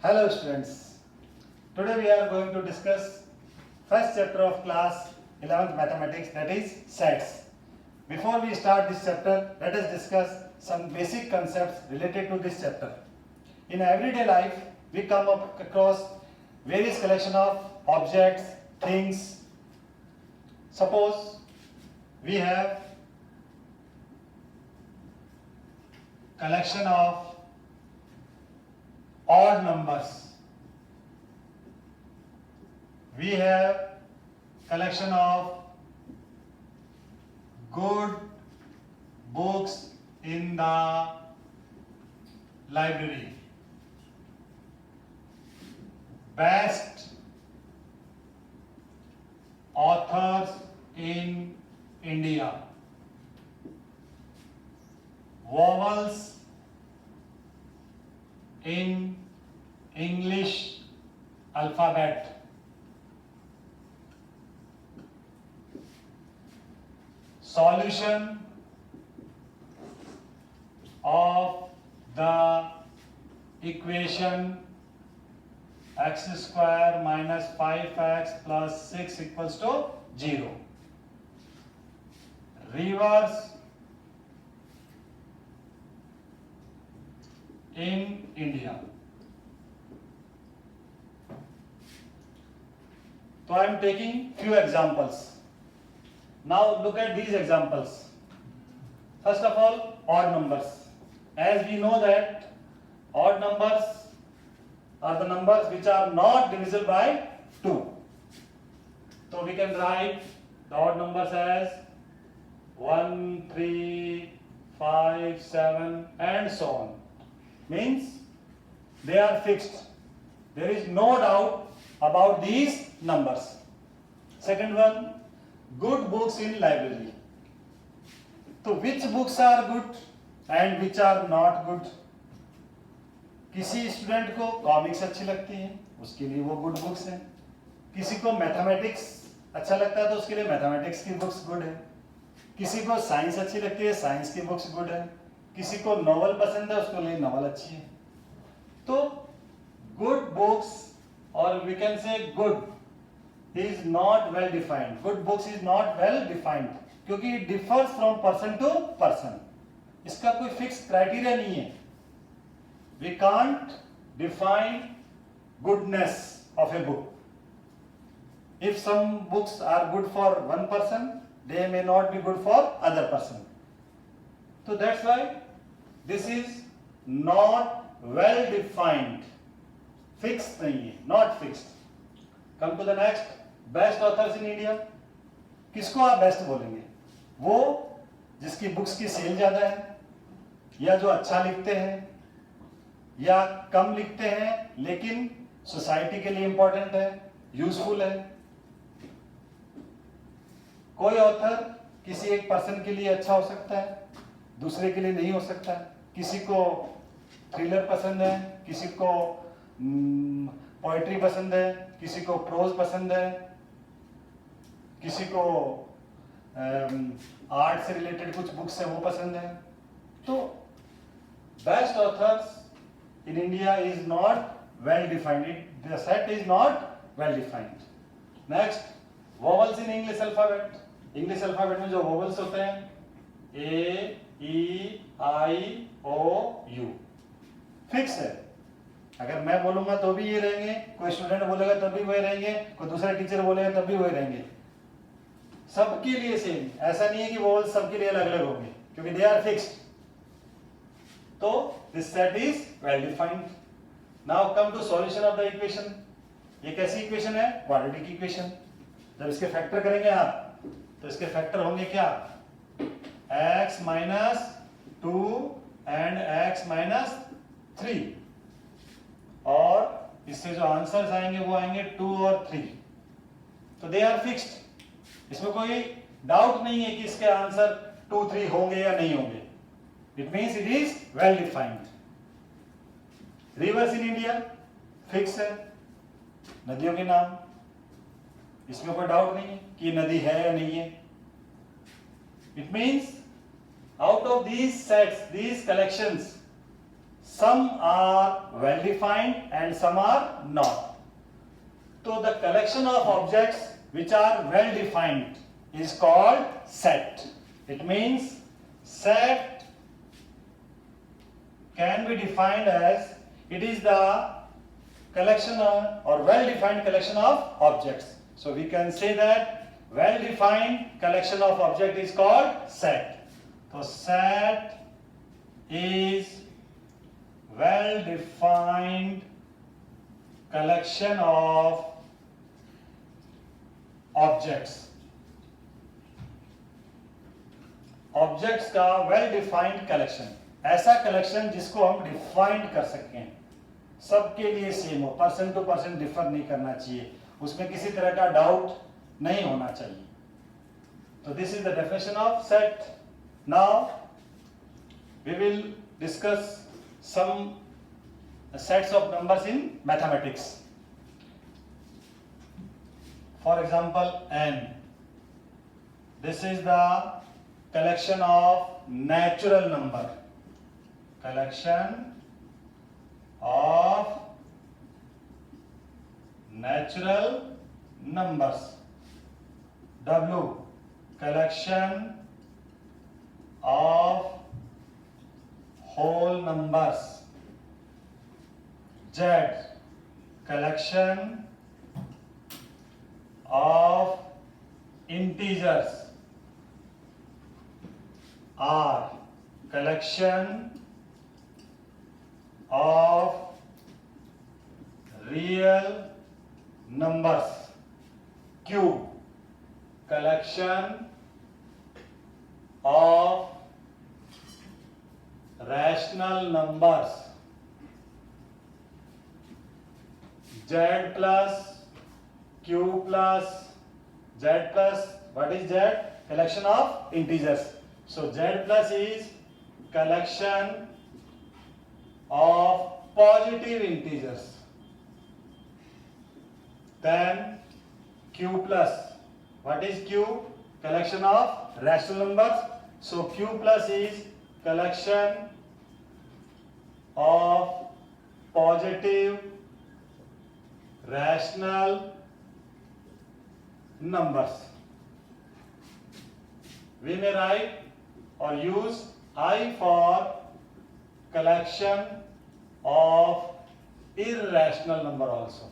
Hello students, today we are going to discuss first chapter of class 11th mathematics, that is sets. Before we start this chapter, let us discuss some basic concepts related to this chapter. In everyday life, we come up across various collection of objects, things. Suppose we have collection of odd numbers. We have collection of good books in the library. Best authors in India. Vowels in English alphabet. Solution of the equation x square minus 5x plus 6 equals to 0. Rivers in India. So I am taking few examples. Now look at these examples. First of all, odd numbers. As we know that odd numbers are the numbers which are not divisible by 2. So we can write the odd numbers as 1, 3, 5, 7 and so on. Means they are fixed. There is no doubt about these numbers. Second one, good books in library. So which books are good and which are not good? किसी student को comics अच्छी लगती हैं, उसके लिए वो good books हैं. किसी को मैथमेटिक्स अच्छा लगता है तो उसके लिए मैथमेटिक्स की बुक्स गुड है. किसी को साइंस अच्छी लगती है, साइंस की बुक्स गुड है. किसी को नॉवल पसंद है, उसके लिए नॉवल अच्छी है. तो गुड बुक्स और we can say good is not well defined. Good books is not well defined क्योंकि it differs from person to person. इसका कोई फिक्स क्राइटेरिया नहीं है. We can't define goodness of a book. If some books are good for one person, they may not be good for other person. So that's why this is not well defined. Fixed नहीं है, not fixed. Come to the next. Best authors in India. किसको आप best बोलेंगे? वो जिसकी books की cell ज्यादा है, या जो अच्छा लिखते हैं, या कम लिखते हैं लेकिन सोसाइटी के लिए इंपॉर्टेंट है, यूजफुल है. कोई ऑथर किसी एक पर्सन के लिए अच्छा हो सकता है, दूसरे के लिए नहीं हो सकता. किसी को थ्रिलर पसंद है, किसी को पोएट्री पसंद है, किसी को प्रोज पसंद है, किसी को आर्ट से रिलेटेड कुछ बुक्स है वो पसंद है. तो best authors in India is not well defined. The set is not well defined. Next, vowels in English alphabet. English alphabet में जो vowels होते हैं A, E, I, O, U fix है. अगर मैं बोलूंगा तो भी ये रहेंगे, कोई स्टूडेंट बोलेगा तब भी वही रहेंगे, कोई दूसरा टीचर बोलेगा तब भी वही रहेंगे. सबके लिए सेम. ऐसा नहीं है कि vowels सबके लिए अलग अलग होंगे क्योंकि दे आर फिक्स्ड. तो this set is well defined. Now come to solution of the equation. ये कैसी इक्वेशन है? Quadratic equation. जब इसके फैक्टर करेंगे आप तो इसके फैक्टर होंगे क्या? x minus 2 and x minus 3. और इससे जो आंसर्स आएंगे वो आएंगे 2 और 3. तो दे आर फिक्स्ड. इसमें कोई डाउट नहीं है कि इसके आंसर 2, 3 होंगे या नहीं होंगे. It means it is well defined. Rivers in India fix है. नदियों के नाम, इसमें कोई डाउट नहीं है कि नदी है या नहीं है. It means out of these sets, these collections, some are well defined and some are not. So the collection of objects which are well defined is called set. It means set can be defined as it is the collection or well defined collection of objects. So we can say that well defined collection of object is called set. So set is well defined collection of objects. Objects का well defined collection, ऐसा collection जिसको हम defined कर सकें, सबके लिए same हो, person to person differ नहीं करना चाहिए, उसमें किसी तरह का डाउट नहीं होना चाहिए. तो this is the definition of set. Now we will discuss some sets of numbers in mathematics. For example, n. This is the collection of natural number. Collection of natural numbers. W. Collection of whole numbers. Z. Collection of integers. R. Collection of real numbers. Q. Collection of rational numbers. Z plus Q plus Z plus, what is Z? Collection of integers. So Z plus is collection of positive integers. Then Q plus, what is Q? Collection of rational numbers. So Q plus is collection of positive rational numbers. We may write or use I for collection of irrational number also.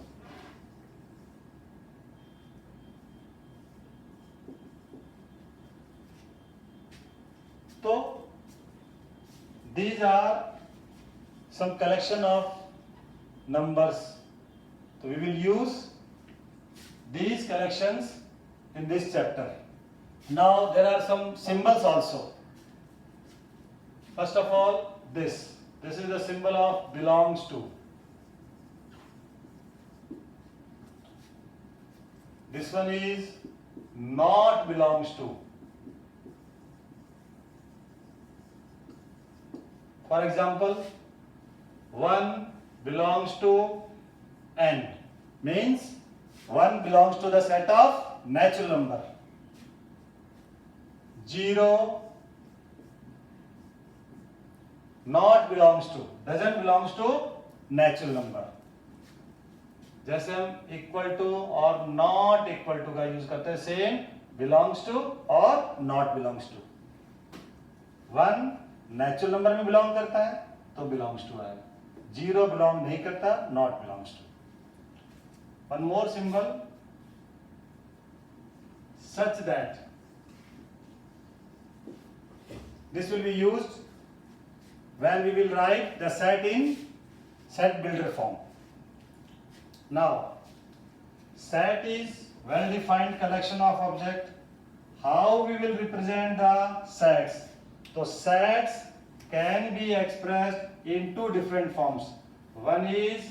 So these are some collection of numbers. So we will use these collections in this chapter. Now there are some symbols also. First of all, this is the symbol of belongs to. This one is not belongs to. For example, 1 belongs to n, means 1 belongs to the set of natural number. 0 not belongs to, doesn't belongs to natural number. जैसे हम equal to और not equal to का use करते हैं, same belongs to और not belongs to. 1 natural number में belong करता है तो बिलोंग्स टू आएगा, 0 बिलोंग नहीं करता, not belongs to. One more symbol, such that. This will be used when we will write the set in set builder form. Now, set is well defined collection of object. How we will represent the sets? So sets can be expressed in two different forms. One is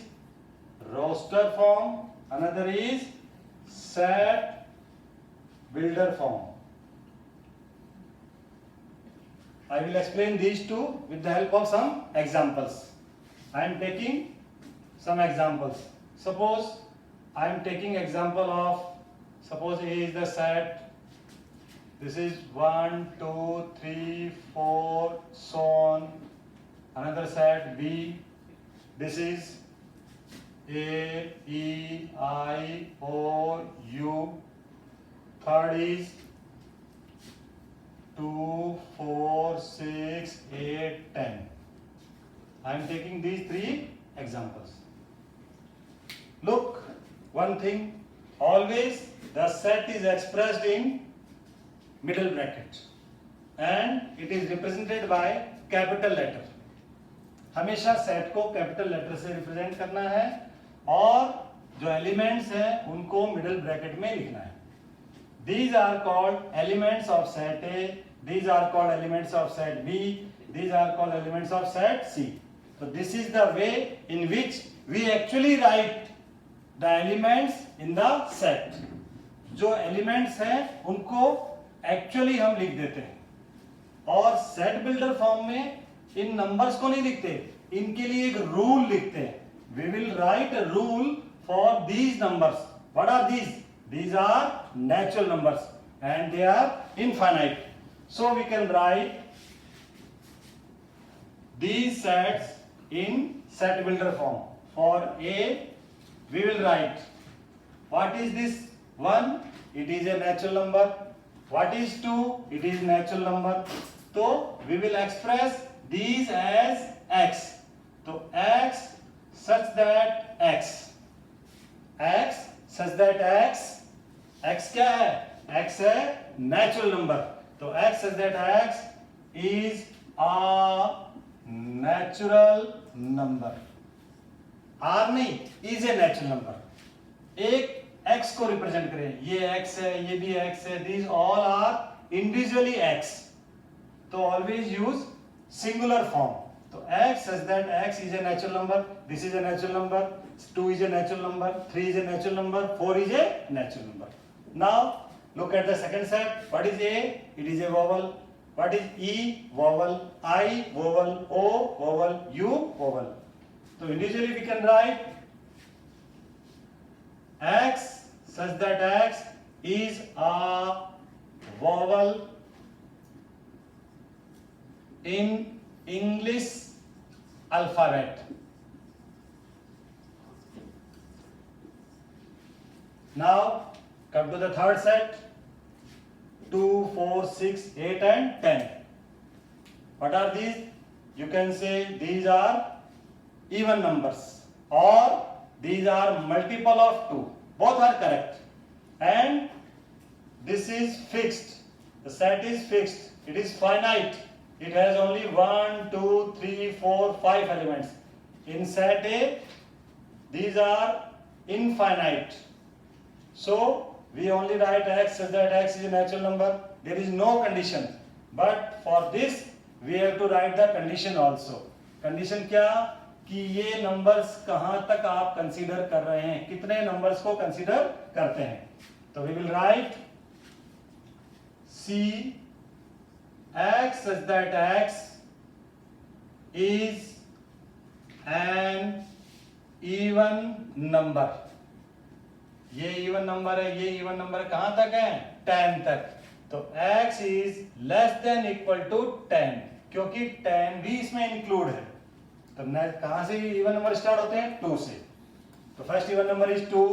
roster form, another is set builder form. I will explain these two with the help of some examples. I am taking some examples. Suppose I am taking example of, suppose A is the set, this is 1, 2, 3, 4, so on, another set B. This is A, E, I, O, U. Third is 2, 4, 6, 8, 10. I am taking these three examples. Look, one thing, always the set is expressed in middle bracket and it is represented by capital letter. हमेशा set को capital letter से represent करना है और जो elements हैं उनको middle bracket में लिखना है. These are called elements of set A, these are called elements of set B, these are called elements of set C. So this is the way in which we actually write the elements in the set. जो elements हैं उनको actually हम लिख देते हैं और set builder form में इन numbers को नहीं लिखते, इनके लिए एक रूल लिखते हैं. We will write a rule for these numbers. What are these? These are natural numbers and they are infinite. So we can write these sets in set builder form. For A, we will write, what is this 1? It is a natural number. What is 2? It is natural number. So we will express these as x. So x such that x क्या है? x है natural number. तो x such that x is a natural number. r नहीं, is a natural number. एक x को represent करें, ये x है, ये भी x है, these all are individually x. तो always use singular form. तो x such that x is a natural number, this is a natural number, 2 is a natural number, 3 is a natural number, 4 is a natural number. Now look at the second set. What is A? It is a vowel. What is E? Vowel. I? Vowel. O? Vowel. U? Vowel. So individually we can write x such that x is a vowel in English alphabet. Now come to the third set. 2, 4, 6, 8 and 10. What are these? You can say these are even numbers or these are multiple of 2. Both are correct. And this is fixed. The set is fixed. It is finite. It has only 1, 2, 3, 4, 5 elements. In set A, these are infinite. So we only write x such that x is a natural number. There is no condition. But for this, we have to write the condition also. Condition क्या? कि ये numbers कहाँ तक आप consider कर रहे हैं, कितने numbers को consider करते हैं. तो we will write C x such that x is an even number. ये इवन नंबर है, ये इवन नंबर कहां तक है? 10 तक. तो x is less than equal to 10 क्योंकि 10 भी इसमें इंक्लूड है. तो कहां से इवन नंबर स्टार्ट होते हैं? 2 से. तो first even number is 2,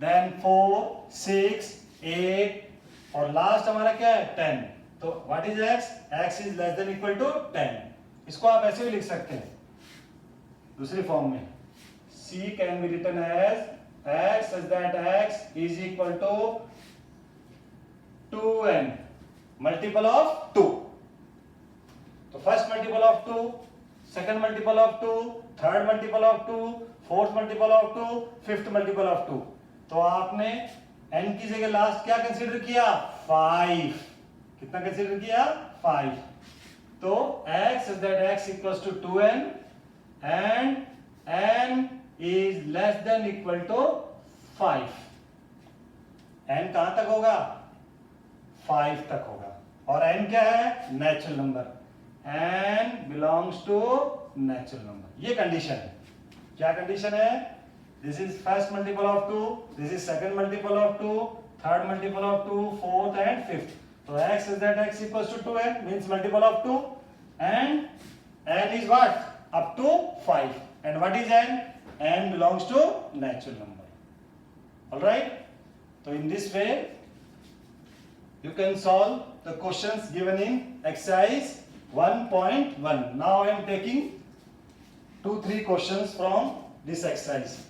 then 4, 6, 8 और लास्ट हमारा क्या है? 10. तो what is x? x is less than equal to 10. इसको आप ऐसे भी लिख सकते हैं दूसरी फॉर्म में. C can be written as x such that x is equal to 2n, multiple of 2. तो first multiple of 2, second multiple of 2, third multiple of 2, fourth multiple of 2, fifth multiple of 2. तो आपने n की जगह last क्या consider किया? 5. कितना consider किया? 5. तो x such that x equals to 2n and n is less than equal to 5. n कहां तक होगा? 5 तक होगा. और n क्या है? Natural number. n belongs to natural number. ये कंडीशन है. क्या कंडीशन है? This is first multiple of 2, this is second multiple of 2, third multiple of 2, fourth and fifth. So x is that x equals to 2n means multiple of 2 and n is what? Up to 5. And what is n? N belongs to natural number. Alright? So in this way, you can solve the questions given in exercise 1.1. Now I am taking 2-3 questions from this exercise.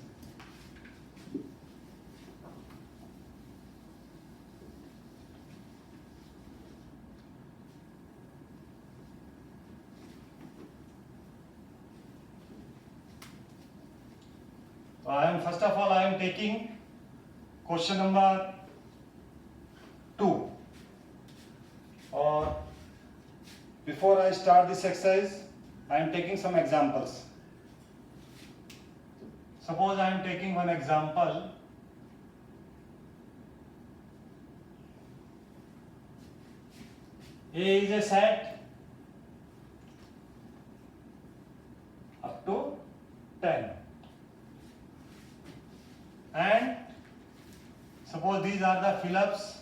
So first of all I am taking question number 2. Or before I start this exercise, I am taking some examples. Suppose I am taking one example. A is a set up to 10. And suppose these are the fill-ups.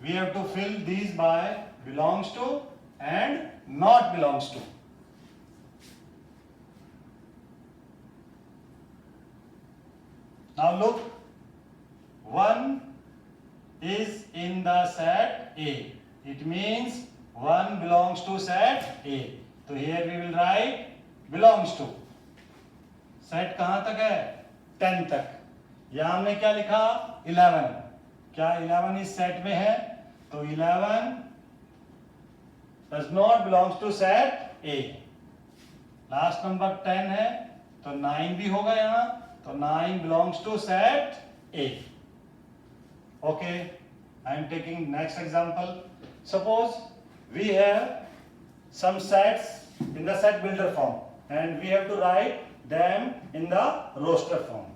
We have to fill these by belongs to and not belongs to. Now look, 1 is in the set A. It means 1 belongs to set A. So here we will write belongs to. Set कहाँ तक है? 10 तक. यहाँ हमने क्या लिखा? 11. क्या 11 इस सेट में है? तो 11 does not belongs to set A. Last number 10 है तो 9 भी होगा यहाँ. तो 9 belongs to set A. Okay, I am taking next example. Suppose we have some sets in the set builder form and we have to write them in the roster form.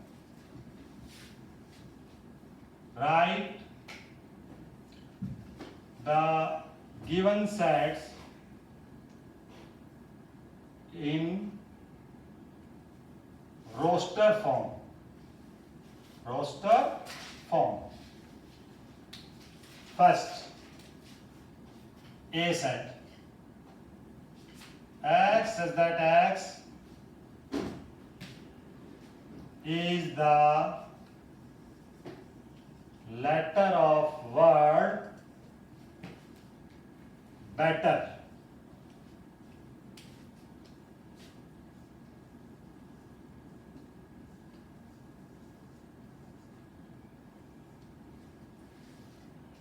Write the given sets in roster form. Roster form. First, A set. X says that X is the letter of word better.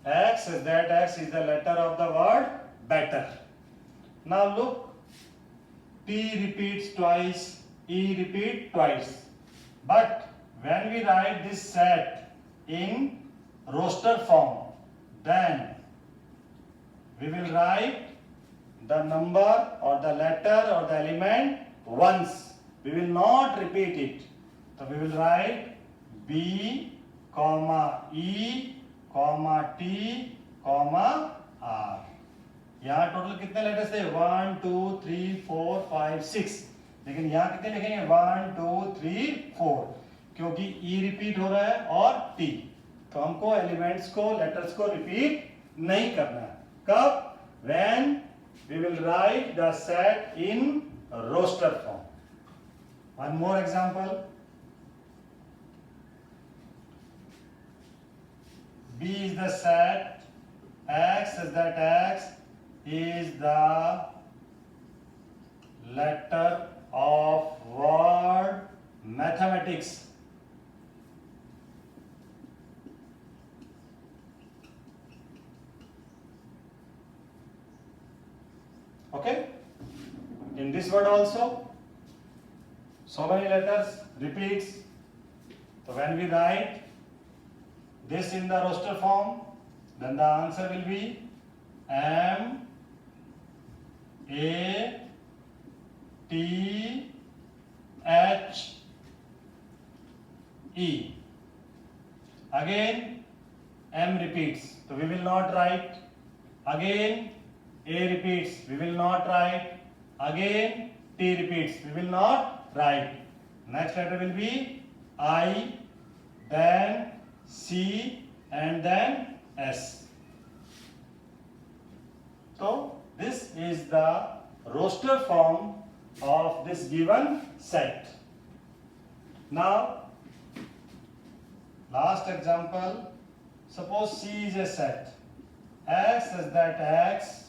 X says that X is the letter of the word better. Now look, T repeats twice, E repeats twice. But when we write this set in roster form, then we will write the number or the letter or the element once. We will not repeat it. So we will write B, comma E, comma T, comma R. यहाँ total कितने letters थे? 1 2 3 4 5 6. लेकिन यहाँ कितने लिखेंगे? 1 2 3 4, क्योंकि E repeat हो रहा है और T. तो हमको एलिमेंट्स को, लेटर्स को रिपीट नहीं करना है. कब? When we will write the set in roster form. One more example. B is the set. X is that X is the letter of word mathematics. Okay? In this word also, so many letters repeats. So when we write this in the roster form, then the answer will be M A T H E. Again M repeats, so we will not write. Again A repeats, we will not write. Again T repeats, we will not write. Next letter will be I, then C, and then S. So this is the roster form of this given set. Now, last example, suppose C is a set X such that X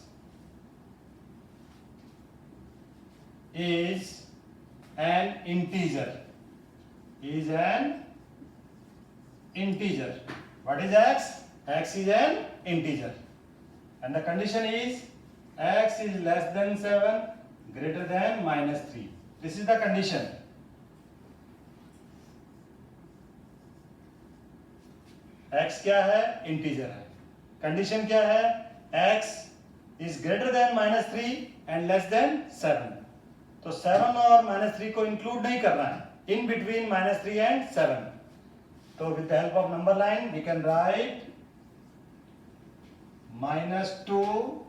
is an integer. What is X? X is an integer. And the condition is X is less than 7, greater than -3. This is the condition. X क्या है? Integer है. Condition क्या है? X is greater than -3 and less than 7. तो 7 और -3 को include नहीं करना है. In between -3 and 7. So with the help of number line, we can write -2,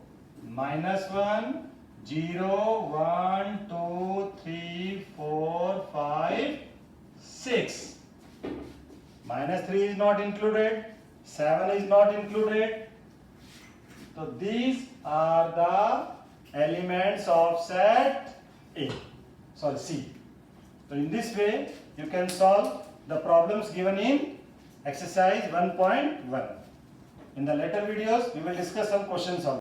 -1, 0, 1, 2, 3, 4, 5, 6. -3 is not included, 7 is not included. So these are the elements of set C. So in this way, you can solve the problems given in exercise 1.1. In the later videos, we will discuss some questions on